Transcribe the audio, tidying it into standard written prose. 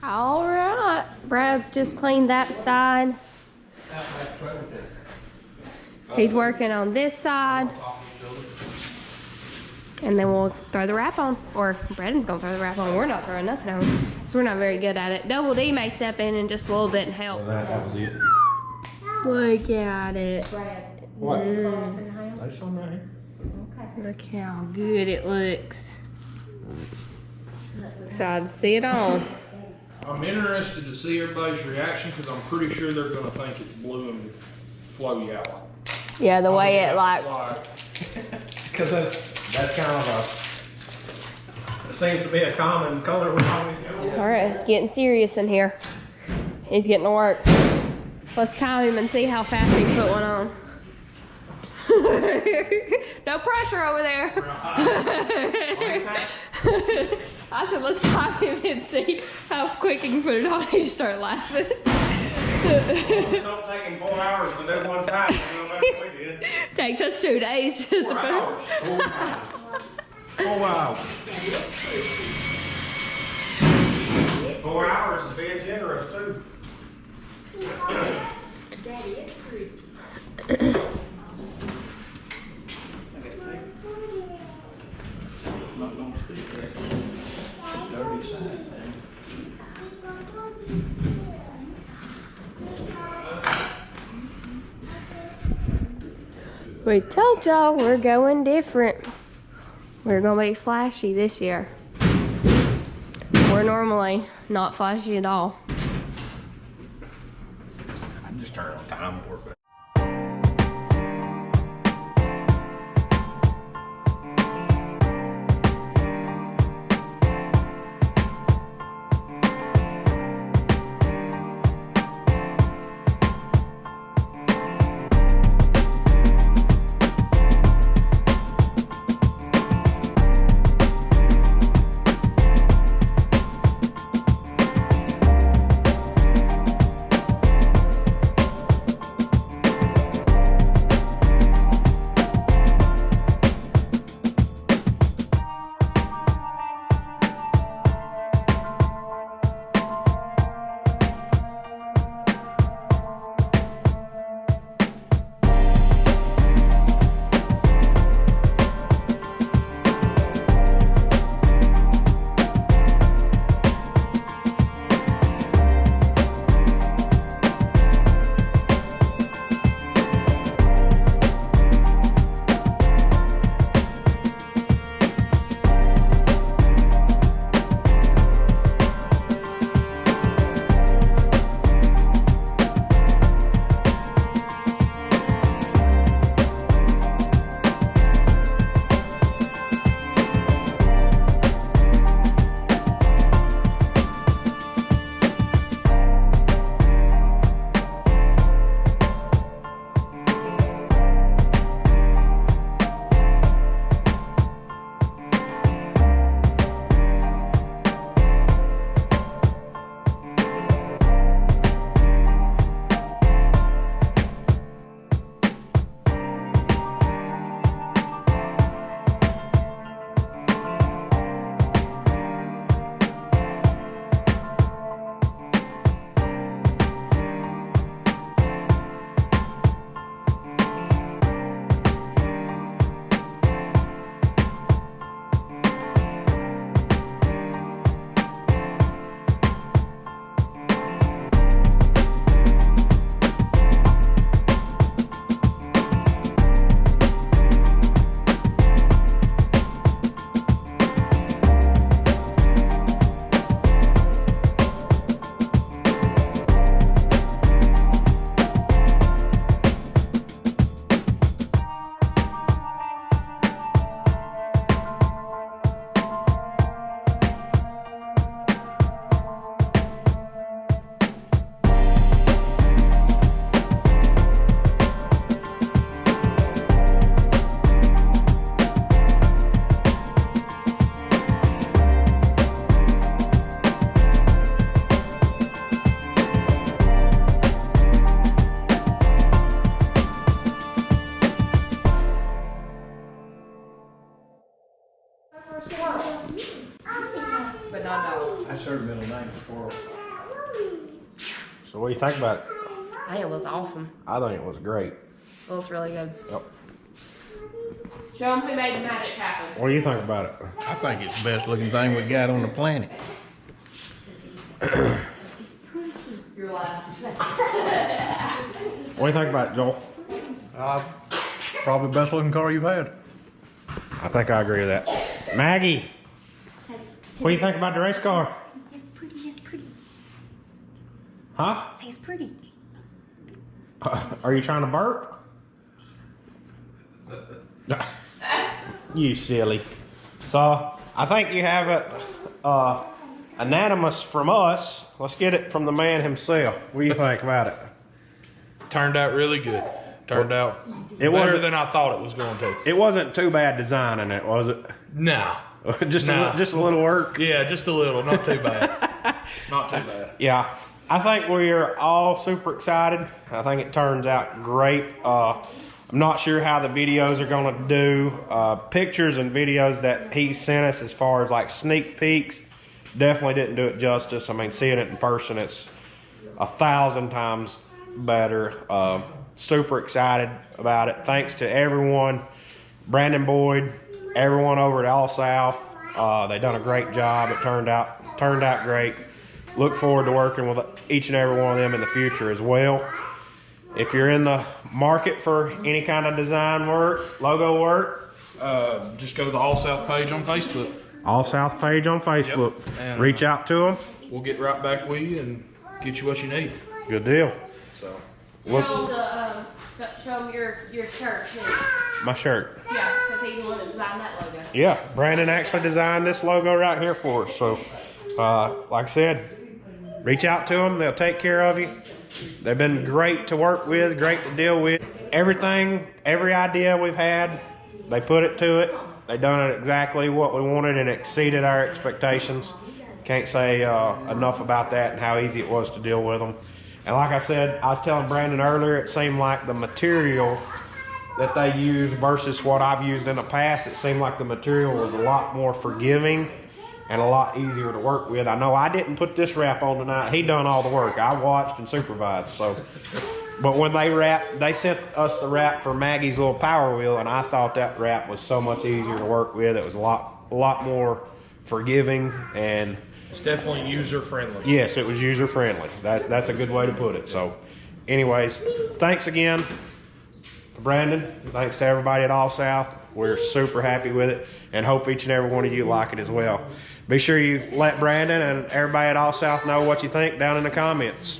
All right, Brad's just cleaned that side. He's working on this side. And then we'll throw the wrap on. Or Braden's gonna throw the wrap on. We're not throwing nothing on. So we're not very good at it. Double D may step in just a little bit and help. Well, that was it. Look at it. What? There's some right here. Look how good it looks. Excited to see it on. I'm interested to see everybody's reaction because I'm pretty sure they're gonna think it's blue and flowy yellow. Yeah, the way it like. Because that's kind of it seems to be a common color we always go. All right, it's getting serious in here. He's getting to work. Let's time him and see how fast he can put one on. No pressure over there. I said, let's time him and see how quick he can put it on. He just started laughing. It don't take him 4 hours to do one time. We did. Takes us 2 days just to 4 put hours. Oh wow. 4 hours is being generous too. Daddy, it's pretty. Not gonna stick that dirty side, man. We told y'all we're going different. We're gonna be flashy this year. We're normally not flashy at all. I just turn on time for it. So what do you think about it? I think it was awesome. I think it was great. It was really good. Yep. Show them who made the magic happen. What do you think about it? I think it's the best looking thing we got on the planet. Your last. What do you think about it, Joel? Probably the best looking car you've had. I think I agree with that. Maggie, what do you think about the race car? It's pretty, it's pretty. Huh? Say it's pretty. Are you trying to burp? You silly. So, I think you have it anonymous from us. Let's get it from the man himself. What do you think about it? Turned out really good. Turned out better than I thought it was going to. It wasn't too bad designing it, was it? No. just a little work. Yeah, just a little. Not too bad. Not too bad. Yeah, I think we're all super excited. I think it turns out great. I'm not sure how the videos are going to do. Pictures and videos that he sent us as far as like sneak peeks definitely didn't do it justice. I mean, seeing it in person, it's 1,000 times better. Super excited about it. Thanks to everyone, Brandon Boyd, everyone over at Allsouth. They done a great job. It turned out great. Look forward to working with each and every one of them in the future as well. If you're in the market for any kind of design work, logo work, Just go to the Allsouth page on Facebook. Allsouth page on Facebook. Yep. And, reach out to them. We'll get right back with you and get you what you need. Good deal. So. Show them your shirt too. My shirt. Yeah, because he's the one that designed that logo. Yeah, Brandon actually designed this logo right here for us. So, like I said, reach out to them. They'll take care of you. They've been great to work with, great to deal with. Everything, every idea we've had, they put it to it. They done it exactly what we wanted and exceeded our expectations. Can't say enough about that and how easy it was to deal with them. And like I said, I was telling Brandon earlier, it seemed like the material that they use versus what I've used in the past, it seemed like the material was a lot more forgiving and a lot easier to work with. I know I didn't put this wrap on tonight. He done all the work. I watched and supervised. So, but when they sent us the wrap for Maggie's little Power Wheel, and I thought that wrap was so much easier to work with. It was a lot more forgiving, and It's definitely user friendly. yes, it was user friendly. That's a good way to put it. So, anyways, thanks again to Brandon. Thanks to everybody at Allsouth. We're super happy with it and hope each and every one of you like it as well. Be sure you let Brandon and everybody at Allsouth know what you think down in the comments.